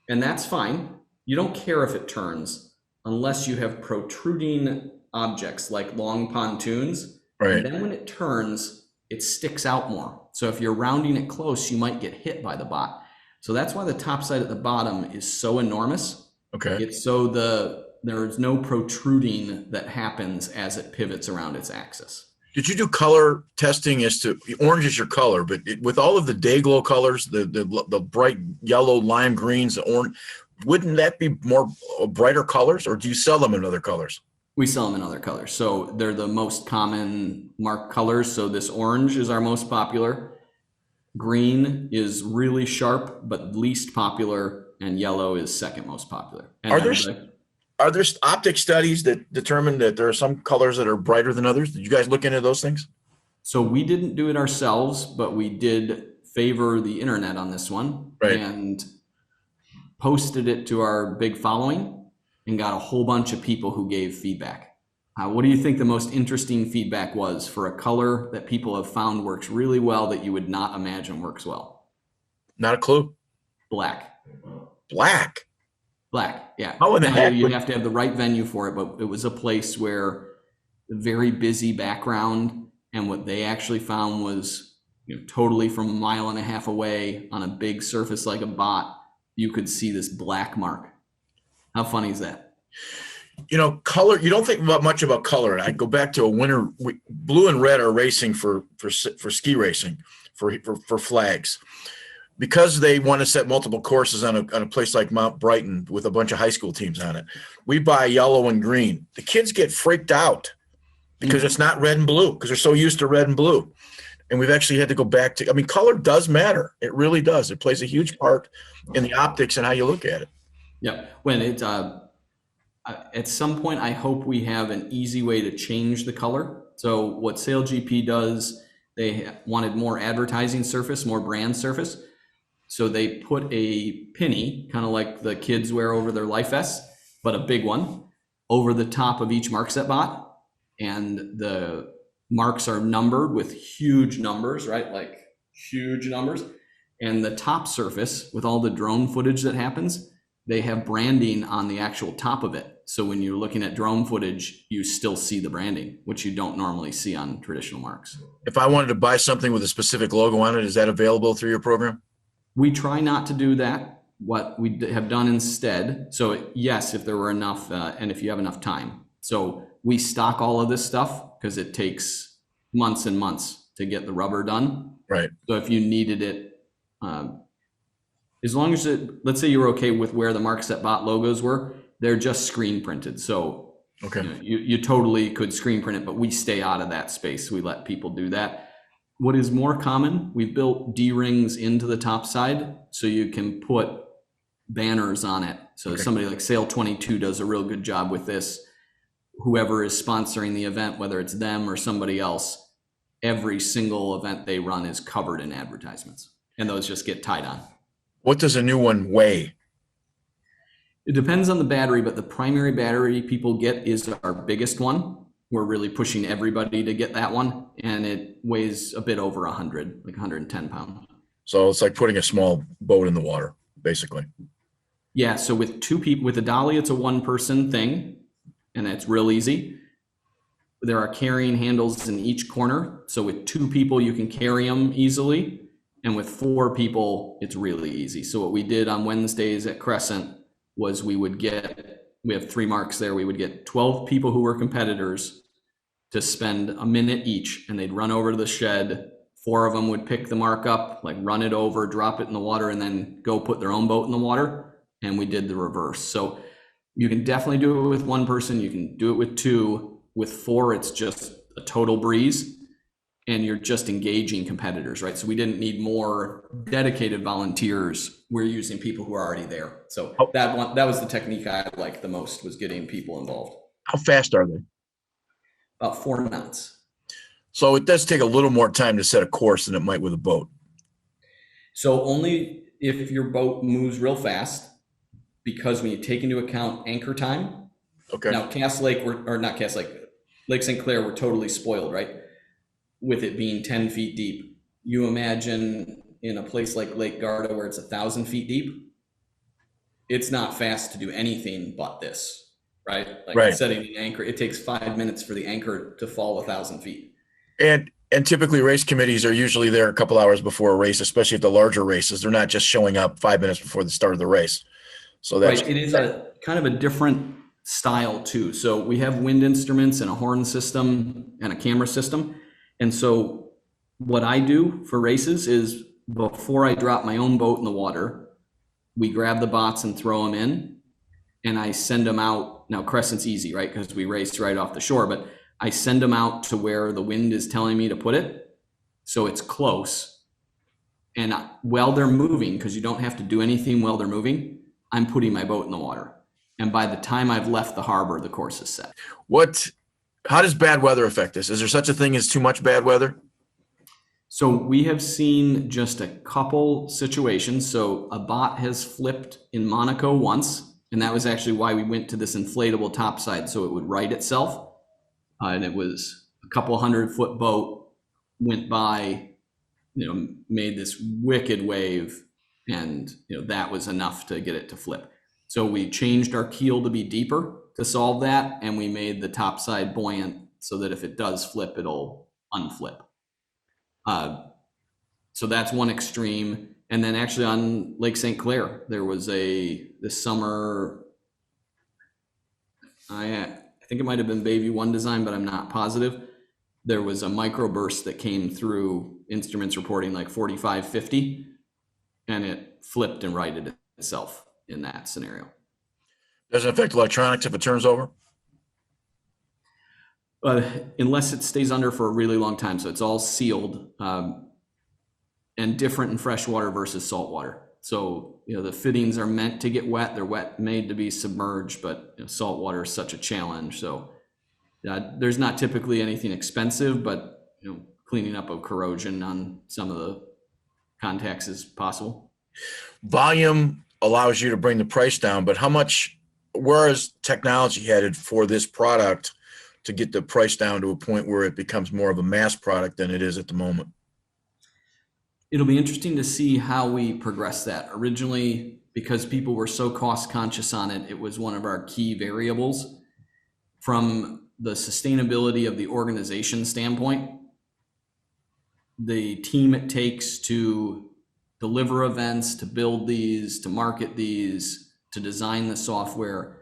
And that's fine. You don't care if it turns unless you have protruding objects like long pontoons. Right. And then when it turns, it sticks out more. So if you're rounding it close, you might get hit by the bot. So that's why the top side at the bottom is so enormous. Okay. It's so there's no protruding that happens as it pivots around its axis. Did you do color testing as to orange is your color, but with all of the day glow colors, the bright yellow, lime greens, the orange, wouldn't that be more brighter colors, or do you sell them in other colors? We sell them in other colors. So they're the most common mark colors. So this orange is our most popular. Green is really sharp, but least popular. And yellow is second most popular. And Are there optic studies that determine that there are some colors that are brighter than others? Did you guys look into those things? So we didn't do it ourselves, but we did favor the internet on this one. Right. And posted it to our big following and got a whole bunch of people who gave feedback. What do you think the most interesting feedback was for a color that people have found works really well that you would not imagine works well? Not a clue. Black. Black. Black, yeah. How in the heck You'd have to have the right venue for it, but it was a place where the very busy background, and what they actually found was totally from a mile and a half away on a big surface like a bot, you could see this black mark. How funny is that? Color, you don't think much about color. I go back to a winter, blue and red are racing for ski racing, for flags. Because they want to set multiple courses on a place like Mount Brighton with a bunch of high school teams on it, we buy yellow and green. The kids get freaked out because it's not red and blue, because they're so used to red and blue. And we've actually had to go back to, color does matter. It really does. It plays a huge part in the optics and how you look at it. Yeah. When it, at some point, I hope we have an easy way to change the color. So what SailGP does, they wanted more advertising surface, more brand surface. So they put a penny, kind of like the kids wear over their life vests, but a big one, over the top of each MarkSetBot. And the marks are numbered with huge numbers, right? Like huge numbers. And the top surface, with all the drone footage that happens, they have branding on the actual top of it. So when you're looking at drone footage, you still see the branding, which you don't normally see on traditional marks. If I wanted to buy something with a specific logo on it, is that available through your program? We try not to do that. What we have done instead, so yes, if there were enough, and if you have enough time. So we stock all of this stuff because it takes months and months to get the rubber done. Right. So if you needed it, as long as let's say you were okay with where the MarkSetBot logos were, they're just screen printed. So okay, you totally could screen print it, but we stay out of that space. We let people do that. What is more common, we've built D-rings into the top side so you can put banners on it. So somebody like Sail 22 does a real good job with this. Whoever is sponsoring the event, whether it's them or somebody else, every single event they run is covered in advertisements, and those just get tied on. What does a new one weigh? It depends on the battery, but the primary battery people get is our biggest one. We're really pushing everybody to get that one, and it weighs a bit over 100, like 110 pounds. So it's like putting a small boat in the water, basically. Yeah, so with two people, with a dolly, it's a one-person thing, and it's real easy. There are carrying handles in each corner, so with two people, you can carry them easily, and with four people, it's really easy. So what we did on Wednesdays at Crescent was we have 3 marks there, we would get 12 people who were competitors to spend a minute each, and they'd run over to the shed. 4 of them would pick the mark up, like run it over, drop it in the water, and then go put their own boat in the water. And we did the reverse. So you can definitely do it with one person. You can do it with 2. With 4, it's just a total breeze, and you're just engaging competitors, right? So we didn't need more dedicated volunteers. We're using people who are already there. So that was the technique I liked the most, was getting people involved. How fast are they? About 4 knots. So it does take a little more time to set a course than it might with a boat. So only if your boat moves real fast, because when you take into account anchor time. Okay. Now Lake St. Clair, we're totally spoiled, right? With it being 10 feet deep. You imagine in a place like Lake Garda where it's 1,000 feet deep, it's not fast to do anything but this, right? Like right. Setting an anchor, it takes 5 minutes for the anchor to fall 1,000 feet. And typically race committees are usually there a couple hours before a race, especially at the larger races. They're not just showing up 5 minutes before the start of the race. So that's right. It is a kind of a different style too. So we have wind instruments and a horn system and a camera system. And so what I do for races is, before I drop my own boat in the water, we grab the bots and throw them in, and I send them out. Now Crescent's easy, right? Because we race right off the shore, but I send them out to where the wind is telling me to put it. So it's close. And while they're moving, because you don't have to do anything while they're moving, I'm putting my boat in the water. And by the time I've left the harbor, the course is set. How does bad weather affect this? Is there such a thing as too much bad weather? So we have seen just a couple situations. So a bot has flipped in Monaco once, and that was actually why we went to this inflatable topside, so it would right itself. And it was a couple 100-foot boat, went by, made this wicked wave, and that was enough to get it to flip. So we changed our keel to be deeper to solve that, and we made the topside buoyant so that if it does flip, it'll unflip. So that's one extreme. And then actually on Lake St. Clair, there was this summer, I think it might have been Baby One design, but I'm not positive. There was a microburst that came through, instruments reporting like 45, 50, and it flipped and righted itself in that scenario. Does it affect electronics if it turns over? Unless it stays under for a really long time. So it's all sealed, and different in freshwater versus saltwater. So, the fittings are meant to get wet. They're made to be submerged, but saltwater is such a challenge. So there's not typically anything expensive, but cleaning up of corrosion on some of the contacts is possible. Volume allows you to bring the price down, but where is technology headed for this product to get the price down to a point where it becomes more of a mass product than it is at the moment? It'll be interesting to see how we progress that. Originally, because people were so cost conscious on it, it was one of our key variables. From the sustainability of the organization standpoint, the team it takes to deliver events, to build these, to market these, to design the software,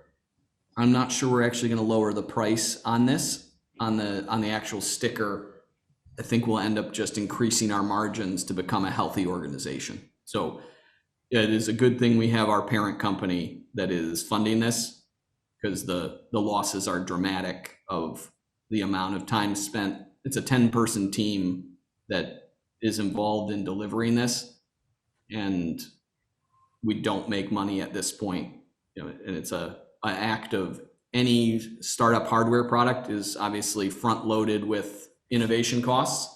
I'm not sure we're actually going to lower the price on this, on the actual sticker. I think we'll end up just increasing our margins to become a healthy organization. So it is a good thing we have our parent company that is funding this, because the losses are dramatic of the amount of time spent. It's a 10-person team that is involved in delivering this, and we don't make money at this point. And it's an act of, any startup hardware product is obviously front loaded with innovation costs.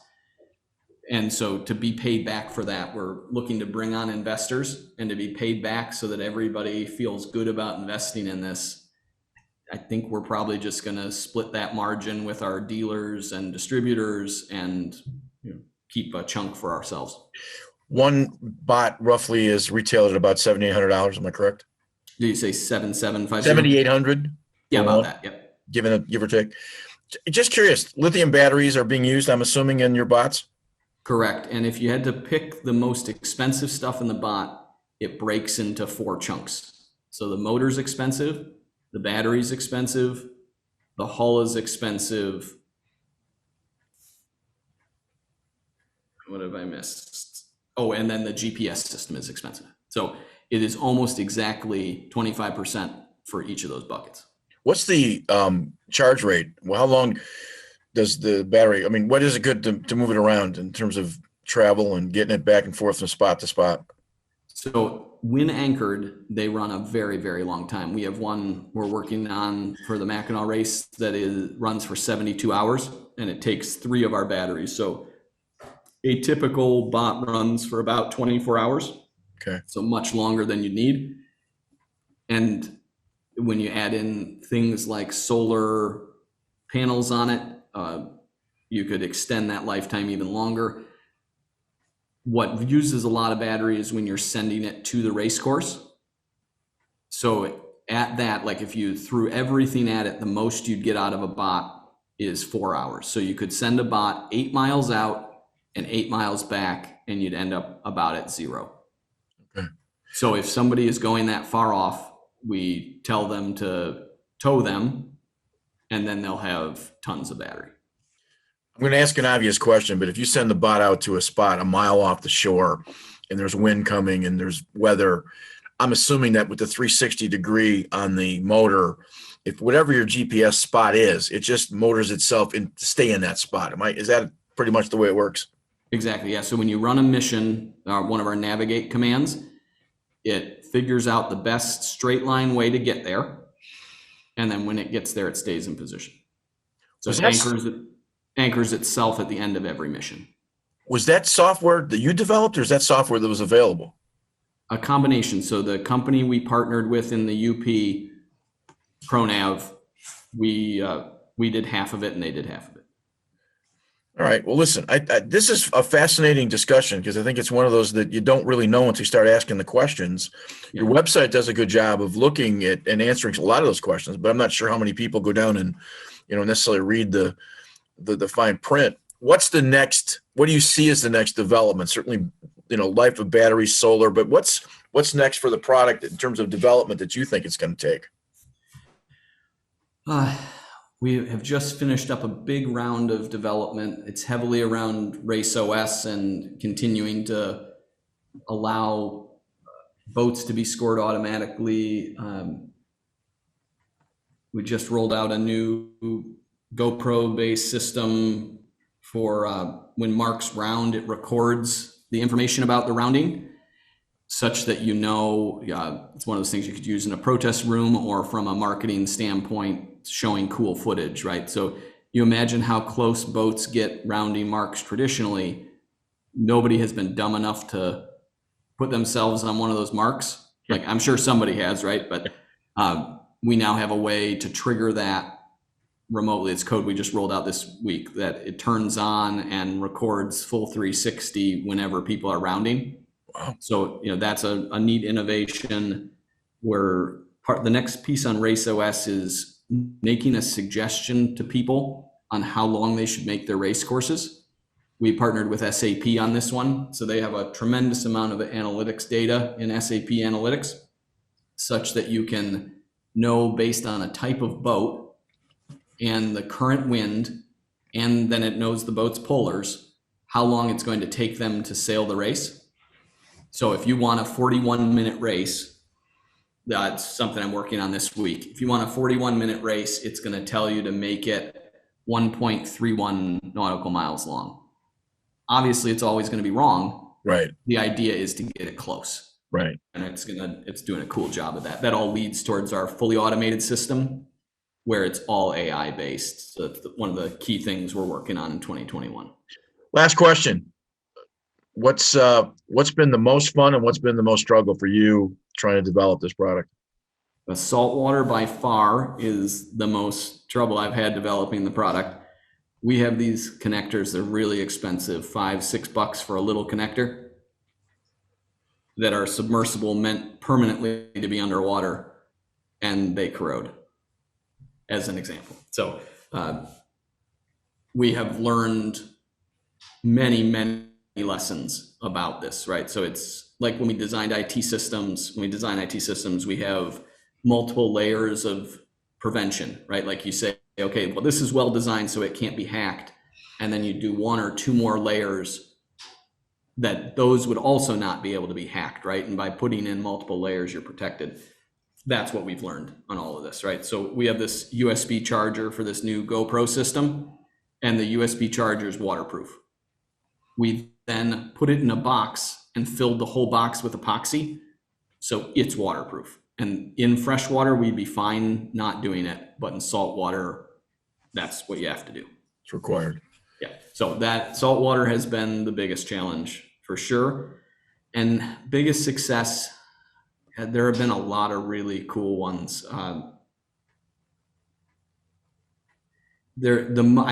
And so to be paid back for that, we're looking to bring on investors and to be paid back so that everybody feels good about investing in this. I think we're probably just going to split that margin with our dealers and distributors and keep a chunk for ourselves. One bot roughly is retailed at about $7,800. Am I correct? Did you say 7,750? 7,800. Yeah, about that. Yep. Give or take. Just curious, lithium batteries are being used, I'm assuming, in your bots? Correct. And if you had to pick the most expensive stuff in the bot, it breaks into 4 chunks. So the motor's expensive, the battery's expensive, the hull is expensive. What have I missed? Oh, and then the GPS system is expensive. So it is almost exactly 25% for each of those buckets. What's the charge rate? Well, how long does the battery, I mean, what is it good to move it around in terms of travel and getting it back and forth from spot to spot? So when anchored, they run a very, very long time. We have one we're working on for the Mackinac race that runs for 72 hours, and it takes 3 of our batteries. So a typical bot runs for about 24 hours. Okay. So much longer than you need. And when you add in things like solar panels on it, you could extend that lifetime even longer. What uses a lot of battery is when you're sending it to the race course. So at that, like if you threw everything at it, the most you'd get out of a bot is 4 hours. So you could send a bot 8 miles out and 8 miles back, and you'd end up about at 0. Okay. So if somebody is going that far off, we tell them to tow them, and then they'll have tons of battery. I'm going to ask an obvious question, but if you send the bot out to a spot a mile off the shore and there's wind coming and there's weather, I'm assuming that with the 360 degree on the motor, if whatever your GPS spot is, it just motors itself in to stay in that spot. Is that pretty much the way it works? Exactly, yeah. So when you run a mission, one of our navigate commands, it figures out the best straight line way to get there. And then when it gets there, it stays in position. So it anchors itself at the end of every mission. Was that software that you developed, or is that software that was available? A combination. So the company we partnered with in the UP, ProNav, we did half of it and they did half of it. All right. Well, listen, this is a fascinating discussion because I think it's one of those that you don't really know until you start asking the questions. Yeah. Your website does a good job of looking at and answering a lot of those questions, but I'm not sure how many people go down and, necessarily read the fine print. What's the next? What do you see as the next development? Certainly, life of battery, solar, but what's next for the product in terms of development that you think it's going to take? We have just finished up a big round of development. It's heavily around Race OS and continuing to allow boats to be scored automatically. We just rolled out a new GoPro-based system for when Mark's round, it records the information about the rounding such that it's one of those things you could use in a protest room or from a marketing standpoint, showing cool footage, right? So you imagine how close boats get rounding marks traditionally. Nobody has been dumb enough to put themselves on one of those marks. Like I'm sure somebody has, right? But we now have a way to trigger that remotely. It's code we just rolled out this week that it turns on and records full 360 whenever people are rounding. Wow. So, that's a neat innovation where the next piece on Race OS is making a suggestion to people on how long they should make their race courses. We partnered with SAP on this one. So they have a tremendous amount of analytics data in SAP Analytics such that you can know based on a type of boat and the current wind, and then it knows the boat's polars, how long it's going to take them to sail the race. So if you want a 41-minute race, that's something I'm working on this week. If you want a 41-minute race, it's going to tell you to make it 1.31 nautical miles long. Obviously, it's always going to be wrong. Right. The idea is to get it close. Right. And it's doing a cool job of that. That all leads towards our fully automated system where it's all AI based. So that's one of the key things we're working on in 2021. Last question. what's been the most fun and what's been the most struggle for you trying to develop this product? The saltwater by far is the most trouble I've had developing the product. We have these connectors, they're really expensive, $5-6 for a little connector that are submersible, meant permanently to be underwater, and they corrode, as an example. So we have learned many lessons about this, right? So it's like when we design IT systems, we have multiple layers of prevention, right? Like you say, okay, well, this is well designed so it can't be hacked. And then you do one or two more layers that those would also not be able to be hacked, right? And by putting in multiple layers, you're protected. That's what we've learned on all of this, right? So we have this USB charger for this new GoPro system, and the USB charger is waterproof. We then put it in a box and filled the whole box with epoxy, so it's waterproof. And in fresh water, we'd be fine not doing it, but in salt water, that's what you have to do. It's required. Yeah, so that salt water has been the biggest challenge for sure. And biggest success, there have been a lot of really cool ones. I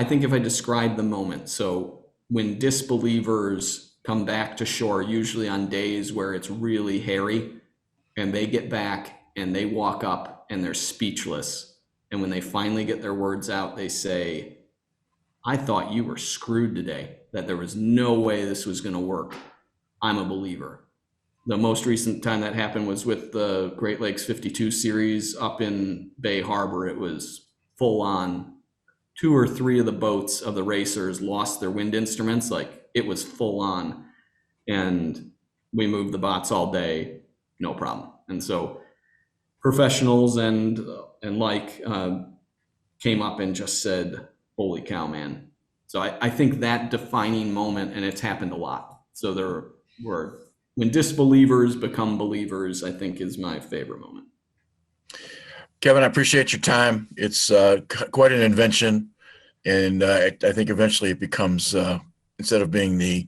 think if I describe the moment, so when disbelievers come back to shore, usually on days where it's really hairy, and they get back and they walk up and they're speechless. And when they finally get their words out, they say, I thought you were screwed today, that there was no way this was going to work. I'm a believer. The most recent time that happened was with the Great Lakes 52 series up in Bay Harbor. It was full on. 2 or 3 of the boats of the racers lost their wind instruments. Like, it was full on. And we moved the bots all day, no problem. And so professionals and came up and just said, holy cow, man. So I think that defining moment, and it's happened a lot. So there were, when disbelievers become believers, I think is my favorite moment. Kevin, I appreciate your time. It's quite an invention. And I think eventually it becomes, instead of being the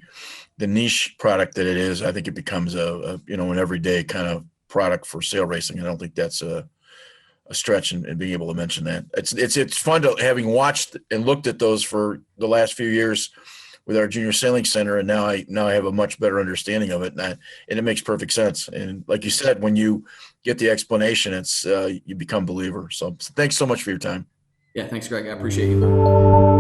niche product that it is, I think it becomes an everyday kind of product for sail racing. I don't think that's a stretch in being able to mention that. It's fun to, having watched and looked at those for the last few years with our junior sailing center, and now I have a much better understanding of it, and it makes perfect sense. And like you said, when you get the explanation, it's you become a believer. So thanks so much for your time. Yeah, thanks, Greg. I appreciate you.